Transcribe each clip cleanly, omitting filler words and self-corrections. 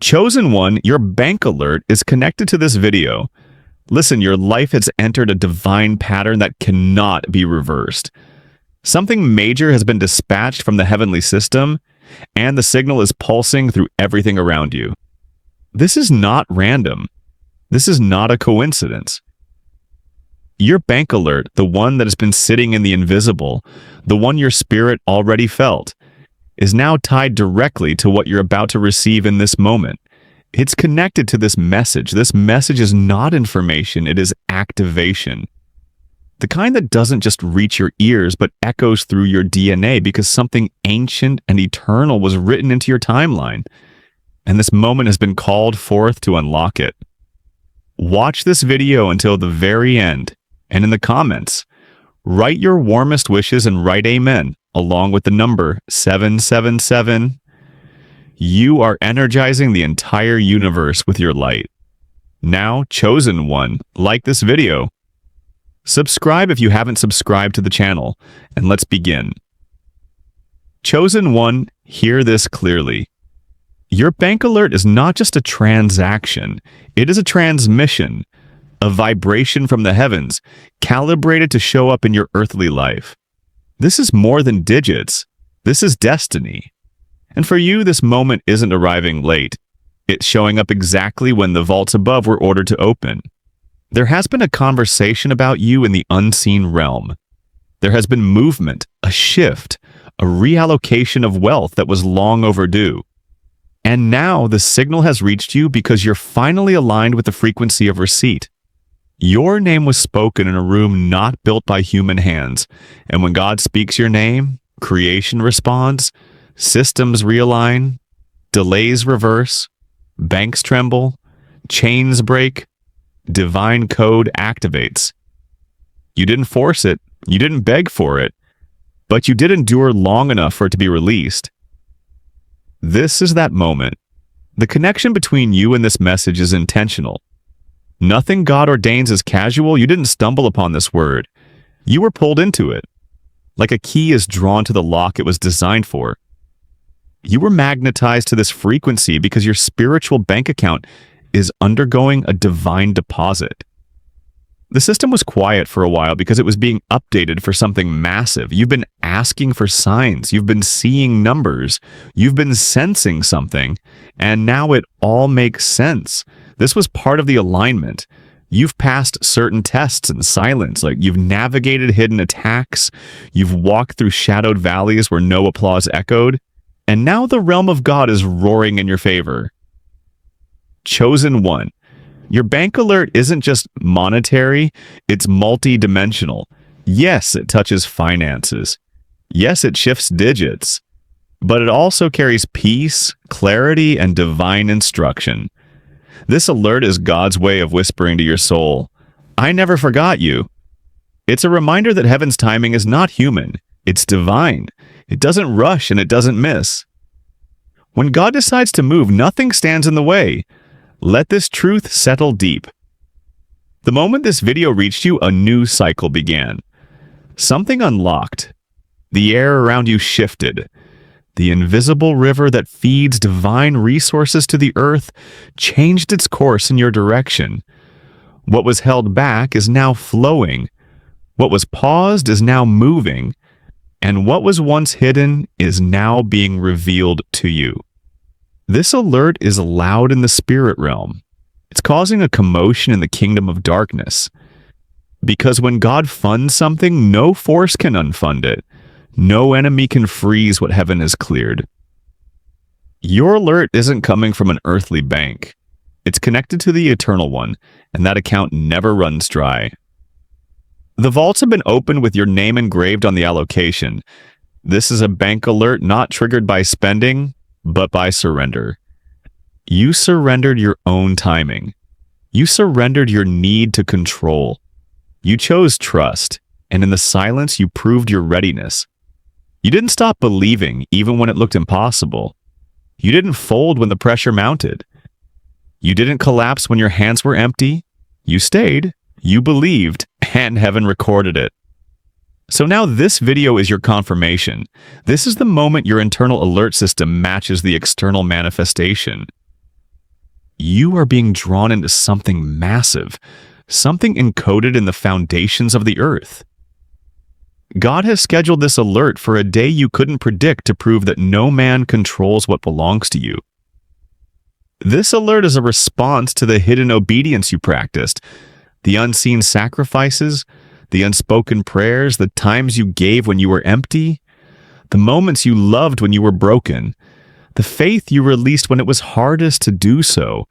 Chosen one, your bank alert is connected to this video. Listen, your life has entered a divine pattern that cannot be reversed. Something major has been dispatched from the heavenly system, and the signal is pulsing through everything around you. This is not random. This is not a coincidence. Your bank alert, the one that has been sitting in the invisible, the one your spirit already felt, is now tied directly to what you're about to receive in this moment. It's connected to this message. This message is not information, it is activation. The kind that doesn't just reach your ears, but echoes through your DNA because something ancient and eternal was written into your timeline. And this moment has been called forth to unlock it. Watch this video until the very end, and in the comments, write your warmest wishes and write amen, along with the number 777. You are energizing the entire universe with your light. Now, chosen one, like this video. Subscribe if you haven't subscribed to the channel, and let's begin. Chosen one, hear this clearly. Your bank alert is not just a transaction, it is a transmission, a vibration from the heavens, calibrated to show up in your earthly life. This is more than digits. This is destiny. And for you, this moment isn't arriving late. It's showing up exactly when the vaults above were ordered to open. There has been a conversation about you in the unseen realm. There has been movement, a shift, a reallocation of wealth that was long overdue. And now the signal has reached you because you're finally aligned with the frequency of receipt. Your name was spoken in a room not built by human hands, and when God speaks your name, creation responds, systems realign, delays reverse, banks tremble, chains break, divine code activates. You didn't force it, you didn't beg for it, but you did endure long enough for it to be released. This is that moment. The connection between you and this message is intentional. Nothing God ordains is casual. You didn't stumble upon this word. You were pulled into it. Like a key is drawn to the lock it was designed for. You were magnetized to this frequency because your spiritual bank account is undergoing a divine deposit. The system was quiet for a while because it was being updated for something massive. You've been asking for signs. You've been seeing numbers. You've been sensing something. And now it all makes sense. This was part of the alignment. You've passed certain tests in silence, like you've navigated hidden attacks. You've walked through shadowed valleys where no applause echoed. And now the realm of God is roaring in your favor. Chosen one. Your bank alert isn't just monetary, it's multi-dimensional. Yes, it touches finances. Yes, it shifts digits. But it also carries peace, clarity, and divine instruction. This alert is God's way of whispering to your soul, I never forgot you. It's a reminder that heaven's timing is not human, it's divine. It doesn't rush and it doesn't miss. When God decides to move, nothing stands in the way. Let this truth settle deep. The moment this video reached you, a new cycle began. Something unlocked. The air around you shifted. The invisible river that feeds divine resources to the earth changed its course in your direction. What was held back is now flowing. What was paused is now moving. And what was once hidden is now being revealed to you. This alert is loud in the spirit realm. It's causing a commotion in the kingdom of darkness. Because when God funds something, no force can unfund it. No enemy can freeze what heaven has cleared. Your alert isn't coming from an earthly bank. It's connected to the eternal one, and that account never runs dry. The vaults have been opened with your name engraved on the allocation. This is a bank alert not triggered by spending, but by surrender. You surrendered your own timing. You surrendered your need to control. You chose trust, and in the silence you proved your readiness. You didn't stop believing even when it looked impossible. You didn't fold when the pressure mounted. You didn't collapse when your hands were empty. You stayed, you believed, and heaven recorded it. So now this video is your confirmation. This is the moment your internal alert system matches the external manifestation. You are being drawn into something massive, something encoded in the foundations of the earth. God has scheduled this alert for a day you couldn't predict to prove that no man controls what belongs to you. This alert is a response to the hidden obedience you practiced, the unseen sacrifices, the unspoken prayers, the times you gave when you were empty, the moments you loved when you were broken, the faith you released when it was hardest to do so.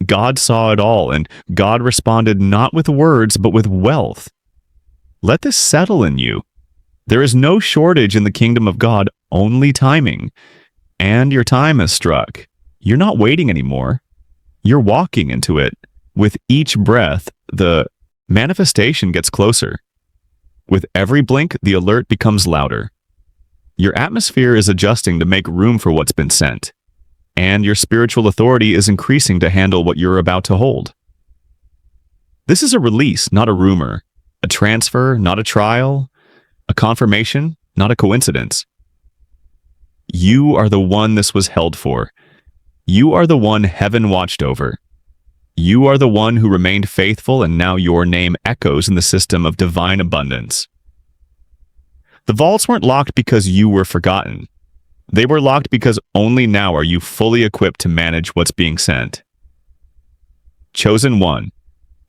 God saw it all, and God responded not with words, but with wealth. Let this settle in you. There is no shortage in the kingdom of God, only timing. And your time has struck. You're not waiting anymore. You're walking into it. With each breath, the manifestation gets closer. With every blink, the alert becomes louder. Your atmosphere is adjusting to make room for what's been sent. And your spiritual authority is increasing to handle what you're about to hold. This is a release, not a rumor. A transfer, not a trial. A confirmation, not a coincidence. You are the one this was held for. You are the one heaven watched over. You are the one who remained faithful, and now your name echoes in the system of divine abundance. The vaults weren't locked because you were forgotten. They were locked because only now are you fully equipped to manage what's being sent. Chosen one.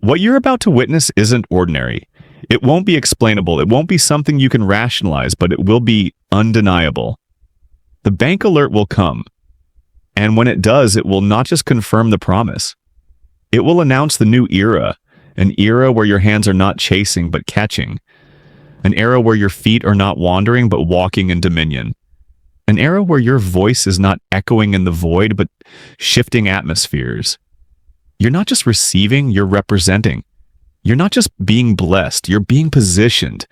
What you're about to witness isn't ordinary. It won't be explainable. It won't be something you can rationalize, but it will be undeniable. The bank alert will come. And when it does, it will not just confirm the promise. It will announce the new era, an era where your hands are not chasing but catching, an era where your feet are not wandering but walking in dominion, an era where your voice is not echoing in the void but shifting atmospheres. You're not just receiving, you're representing. You're not just being blessed, you're being positioned.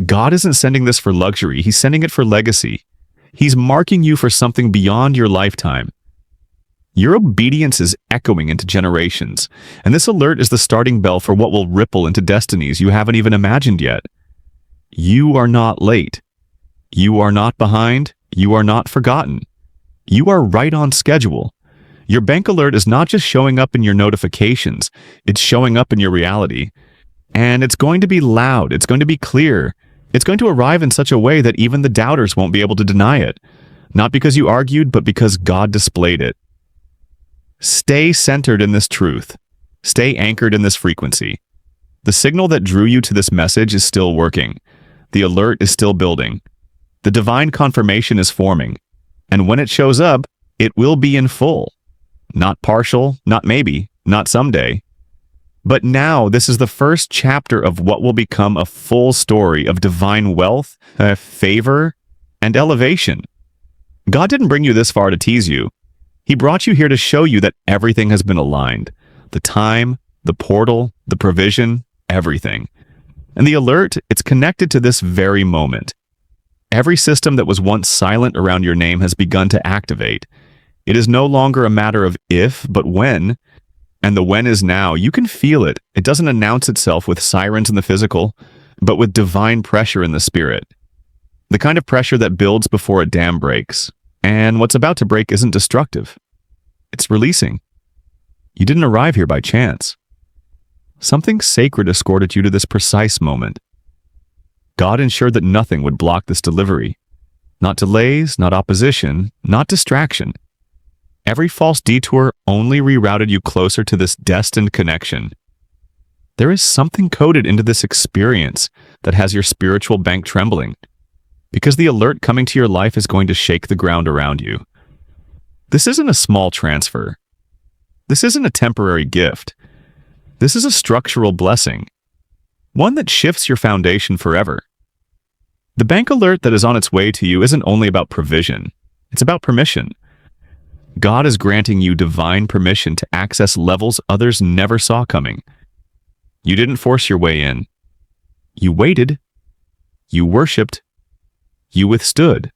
God isn't sending this for luxury, He's sending it for legacy. He's marking you for something beyond your lifetime. Your obedience is echoing into generations, and this alert is the starting bell for what will ripple into destinies you haven't even imagined yet. You are not late. You are not behind. You are not forgotten. You are right on schedule. Your bank alert is not just showing up in your notifications, it's showing up in your reality. And it's going to be loud, it's going to be clear. It's going to arrive in such a way that even the doubters won't be able to deny it. Not because you argued, but because God displayed it. Stay centered in this truth. Stay anchored in this frequency. The signal that drew you to this message is still working. The alert is still building. The divine confirmation is forming. And when it shows up, it will be in full. Not partial, not maybe, not someday. But now this is the first chapter of what will become a full story of divine wealth, favor, and elevation. God didn't bring you this far to tease you. He brought you here to show you that everything has been aligned. The time, the portal, the provision, everything. And the alert, it's connected to this very moment. Every system that was once silent around your name has begun to activate. It is no longer a matter of if, but when. And the when is now. You can feel it. It doesn't announce itself with sirens in the physical, but with divine pressure in the spirit. The kind of pressure that builds before a dam breaks. And what's about to break isn't destructive. It's releasing. You didn't arrive here by chance. Something sacred escorted you to this precise moment. God ensured that nothing would block this delivery. Not delays, not opposition, not distraction. Every false detour only rerouted you closer to this destined connection. There is something coded into this experience that has your spiritual bank trembling, because the alert coming to your life is going to shake the ground around you. This isn't a small transfer. This isn't a temporary gift. This is a structural blessing, one that shifts your foundation forever. The bank alert that is on its way to you isn't only about provision, it's about permission. God is granting you divine permission to access levels others never saw coming. You didn't force your way in. You waited. You worshipped. You withstood.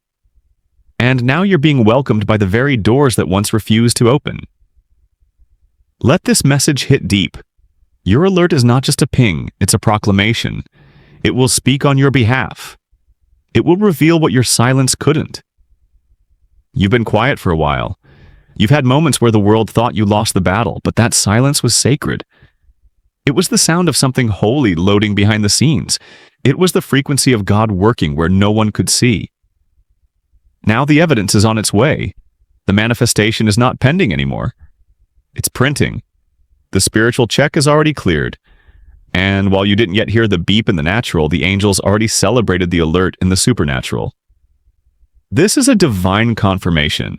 And now you're being welcomed by the very doors that once refused to open. Let this message hit deep. Your alert is not just a ping, it's a proclamation. It will speak on your behalf. It will reveal what your silence couldn't. You've been quiet for a while. You've had moments where the world thought you lost the battle, but that silence was sacred. It was the sound of something holy loading behind the scenes. It was the frequency of God working where no one could see. Now the evidence is on its way. The manifestation is not pending anymore. It's printing. The spiritual check is already cleared. And while you didn't yet hear the beep in the natural, the angels already celebrated the alert in the supernatural. This is a divine confirmation,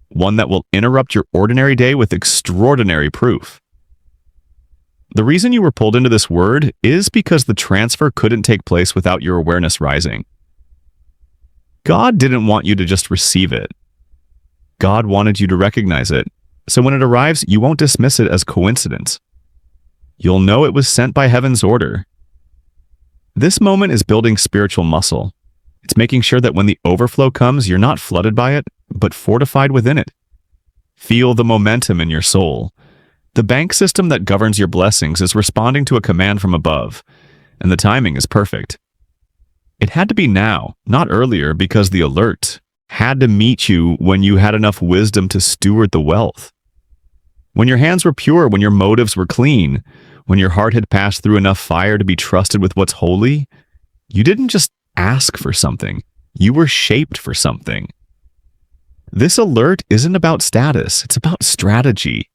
one that will interrupt your ordinary day with extraordinary proof. The reason you were pulled into this word is because the transfer couldn't take place without your awareness rising. God didn't want you to just receive it. God wanted you to recognize it, so when it arrives, you won't dismiss it as coincidence. You'll know it was sent by heaven's order. This moment is building spiritual muscle. It's making sure that when the overflow comes, you're not flooded by it, but fortified within it. Feel the momentum in your soul. The bank system that governs your blessings is responding to a command from above, and the timing is perfect. It had to be now, not earlier, because the alert had to meet you when you had enough wisdom to steward the wealth. When your hands were pure, when your motives were clean, when your heart had passed through enough fire to be trusted with what's holy, you didn't just ask for something, you were shaped for something. This alert isn't about status, it's about strategy.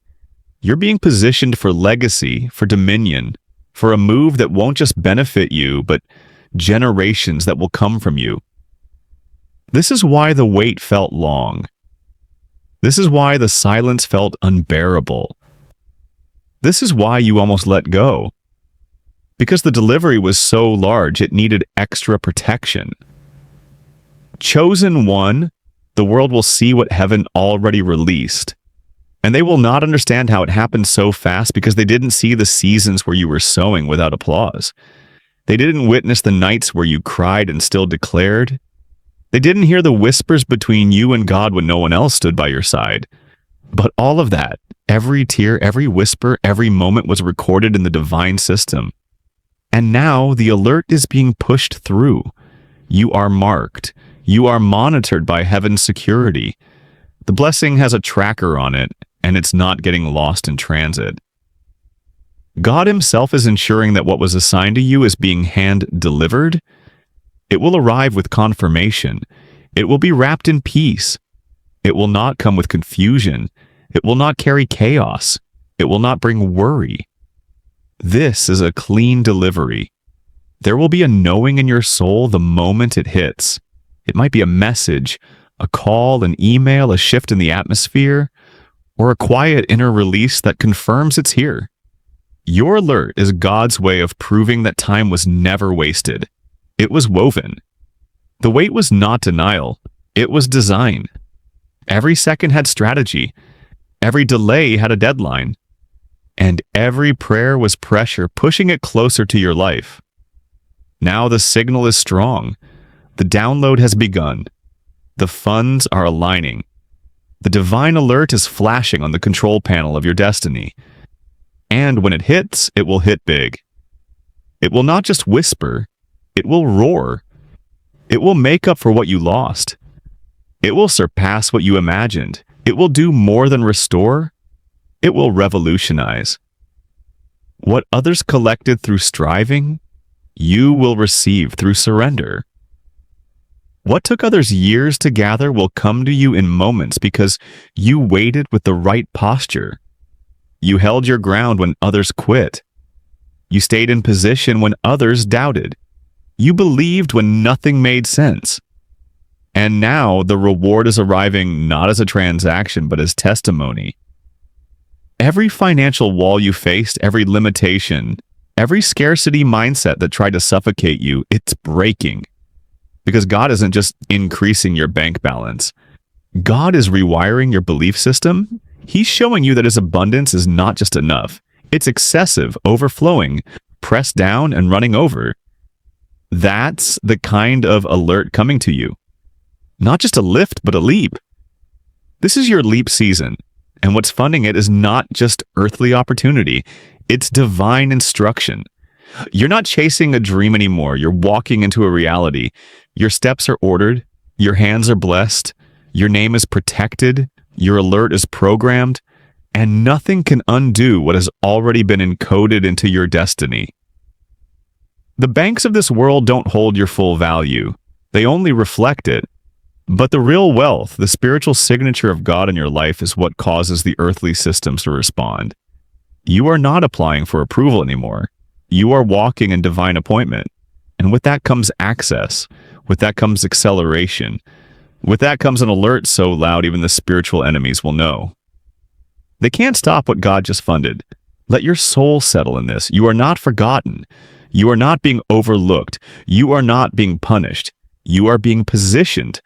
You're being positioned for legacy, for dominion, for a move that won't just benefit you, but generations that will come from you. This is why the wait felt long. This is why the silence felt unbearable. This is why you almost let go. Because the delivery was so large, it needed extra protection. Chosen one, the world will see what heaven already released. And they will not understand how it happened so fast because they didn't see the seasons where you were sowing without applause. They didn't witness the nights where you cried and still declared. They didn't hear the whispers between you and God when no one else stood by your side. But all of that, every tear, every whisper, every moment was recorded in the divine system. And now the alert is being pushed through. You are marked. You are monitored by heaven's security. The blessing has a tracker on it, and it's not getting lost in transit. God himself is ensuring that what was assigned to you is being hand-delivered. It will arrive with confirmation. It will be wrapped in peace. It will not come with confusion. It will not carry chaos. It will not bring worry. This is a clean delivery. There will be a knowing in your soul the moment it hits. It might be a message, a call, an email, a shift in the atmosphere, or a quiet inner release that confirms it's here. Your alert is God's way of proving that time was never wasted. It was woven. The wait was not denial. It was design. Every second had strategy. Every delay had a deadline. And every prayer was pressure pushing it closer to your life. Now the signal is strong. The download has begun. The funds are aligning. The divine alert is flashing on the control panel of your destiny. And when it hits, it will hit big. It will not just whisper, it will roar. It will make up for what you lost. It will surpass what you imagined. It will do more than restore. It will revolutionize. What others collected through striving, you will receive through surrender. What took others years to gather will come to you in moments because you waited with the right posture. You held your ground when others quit. You stayed in position when others doubted. You believed when nothing made sense. And now the reward is arriving not as a transaction, but as testimony. Every financial wall you faced, every limitation, every scarcity mindset that tried to suffocate you, it's breaking. Because God isn't just increasing your bank balance. God is rewiring your belief system. He's showing you that his abundance is not just enough. It's excessive, overflowing, pressed down, and running over. That's the kind of alert coming to you. Not just a lift, but a leap. This is your leap season. And what's funding it is not just earthly opportunity. It's divine instruction. You're not chasing a dream anymore. You're walking into a reality. Your steps are ordered. Your hands are blessed. Your name is protected. Your alert is programmed, and nothing can undo what has already been encoded into your destiny. The banks of this world don't hold your full value. They only reflect it. But the real wealth, the spiritual signature of God in your life, is what causes the earthly systems to respond. You are not applying for approval anymore. You are walking in divine appointment. And with that comes access. With that comes acceleration. With that comes an alert so loud even the spiritual enemies will know. They can't stop what God just funded. Let your soul settle in this. You are not forgotten. You are not being overlooked. You are not being punished. You are being positioned.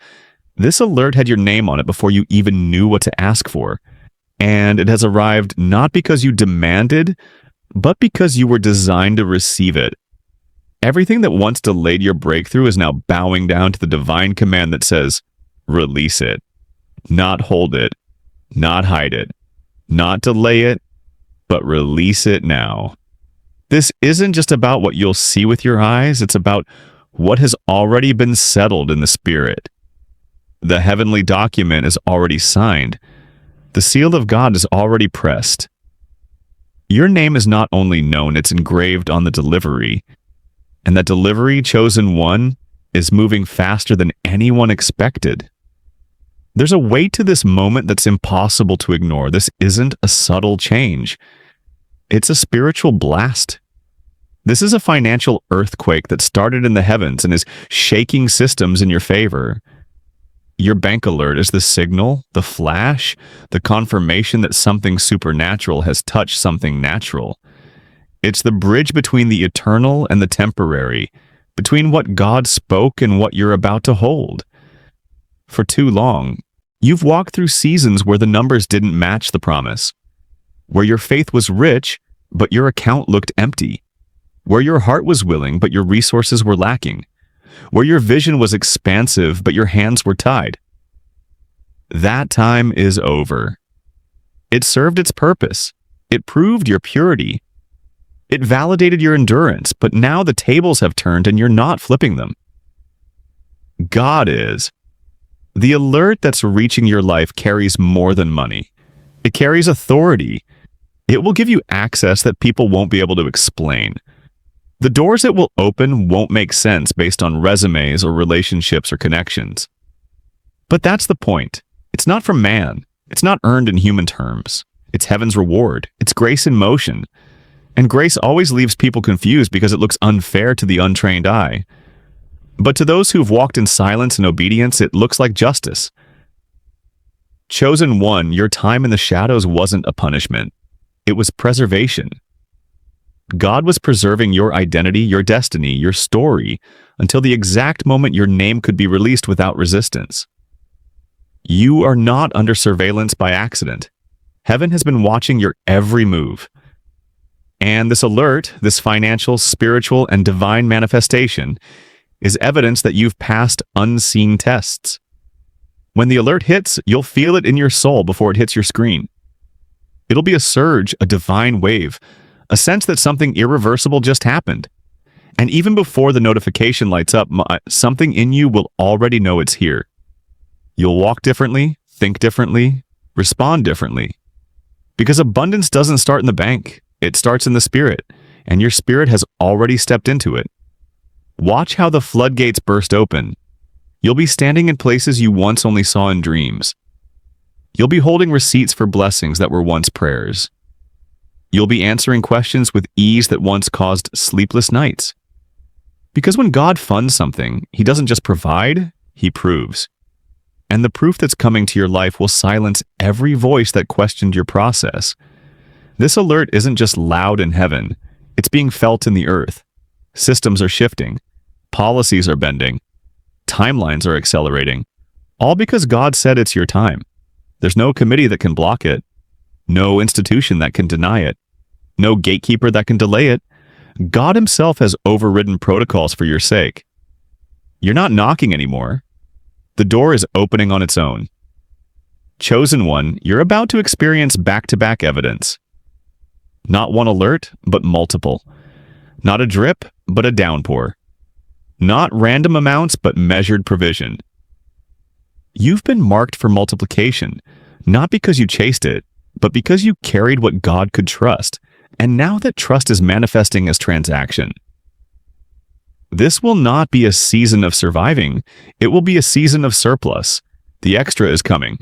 This alert had your name on it before you even knew what to ask for. And it has arrived not because you demanded, but because you were designed to receive it. Everything that once delayed your breakthrough is now bowing down to the divine command that says, release it. Not hold it. Not hide it. Not delay it, but release it now. This isn't just about what you'll see with your eyes, it's about what has already been settled in the spirit. The heavenly document is already signed. The seal of God is already pressed. Your name is not only known, it's engraved on the delivery. And that delivery, chosen one, is moving faster than anyone expected. There's a weight to this moment that's impossible to ignore. This isn't a subtle change. It's a spiritual blast. This is a financial earthquake that started in the heavens and is shaking systems in your favor. Your bank alert is the signal, the flash, the confirmation that something supernatural has touched something natural. It's the bridge between the eternal and the temporary, between what God spoke and what you're about to hold. For too long, you've walked through seasons where the numbers didn't match the promise, where your faith was rich, but your account looked empty, where your heart was willing, but your resources were lacking, where your vision was expansive, but your hands were tied. That time is over. It served its purpose. It proved your purity. It validated your endurance, but now the tables have turned and you're not flipping them. God is. The alert that's reaching your life carries more than money. It carries authority. It will give you access that people won't be able to explain. The doors it will open won't make sense based on resumes or relationships or connections. But that's the point. It's not from man. It's not earned in human terms. It's heaven's reward. It's grace in motion. And grace always leaves people confused because it looks unfair to the untrained eye. But to those who've walked in silence and obedience, it looks like justice. Chosen one, your time in the shadows wasn't a punishment. It was preservation. God was preserving your identity, your destiny, your story, until the exact moment your name could be released without resistance. You are not under surveillance by accident. Heaven has been watching your every move. And this alert, this financial, spiritual, and divine manifestation, is evidence that you've passed unseen tests. When the alert hits, you'll feel it in your soul before it hits your screen. It'll be a surge, a divine wave, a sense that something irreversible just happened. And even before the notification lights up, something in you will already know it's here. You'll walk differently, think differently, respond differently. Because abundance doesn't start in the bank. It starts in the spirit, and your spirit has already stepped into it. Watch how the floodgates burst open. You'll be standing in places you once only saw in dreams. You'll be holding receipts for blessings that were once prayers. You'll be answering questions with ease that once caused sleepless nights. Because when God funds something, He doesn't just provide, He proves. And the proof that's coming to your life will silence every voice that questioned your process. This alert isn't just loud in heaven, it's being felt in the earth. Systems are shifting. Policies are bending. Timelines are accelerating. All because God said it's your time. There's no committee that can block it. No institution that can deny it. No gatekeeper that can delay it. God Himself has overridden protocols for your sake. You're not knocking anymore. The door is opening on its own. Chosen one, you're about to experience back-to-back evidence. Not one alert, but multiple. Not a drip, but a downpour. Not random amounts, but measured provision. You've been marked for multiplication, Not because you chased it, but because you carried what God could trust. And now that trust is manifesting as transaction. This will not be a season of surviving. It will be a season of surplus. The extra is coming.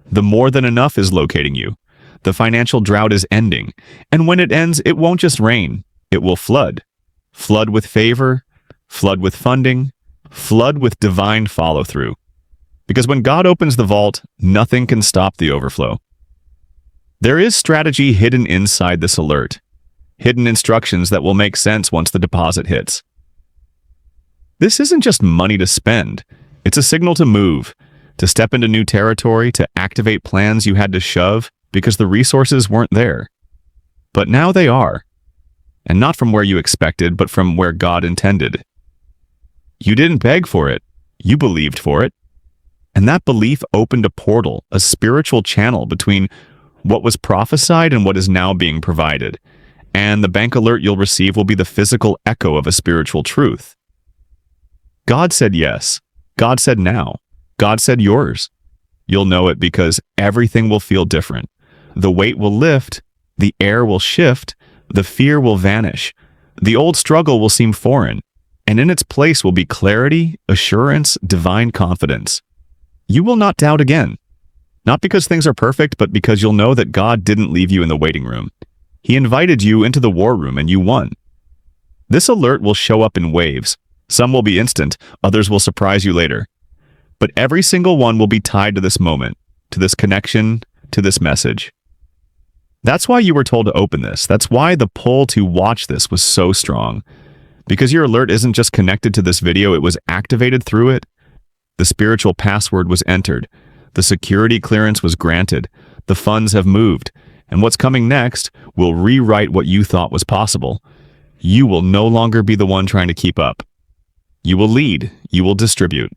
The more than enough is locating you. The financial drought is ending. And when it ends, it won't just rain. It will flood. Flood with favor, flood with funding, flood with divine follow-through. Because when God opens the vault, nothing can stop the overflow. There is strategy hidden inside this alert. Hidden instructions that will make sense once the deposit hits. This isn't just money to spend. It's a signal to move, to step into new territory, to activate plans you had to shove because the resources weren't there. But now they are. And not from where you expected, but from where God intended. You didn't beg for it. You believed for it. And that belief opened a portal, a spiritual channel between what was prophesied and what is now being provided. And the bank alert you'll receive will be the physical echo of a spiritual truth. God said yes. God said now. God said yours. You'll know it because everything will feel different. The weight will lift. The air will shift. The fear will vanish. The old struggle will seem foreign. And in its place will be clarity, assurance, divine confidence. You will not doubt again. Not because things are perfect, but because you'll know that God didn't leave you in the waiting room. He invited you into the war room and you won. This alert will show up in waves. Some will be instant, others will surprise you later. But every single one will be tied to this moment, to this connection, to this message. That's why you were told to open this. That's why the pull to watch this was so strong. Because your alert isn't just connected to this video, it was activated through it. The spiritual password was entered. The security clearance was granted. The funds have moved. And what's coming next will rewrite what you thought was possible. You will no longer be the one trying to keep up. You will lead. You will distribute.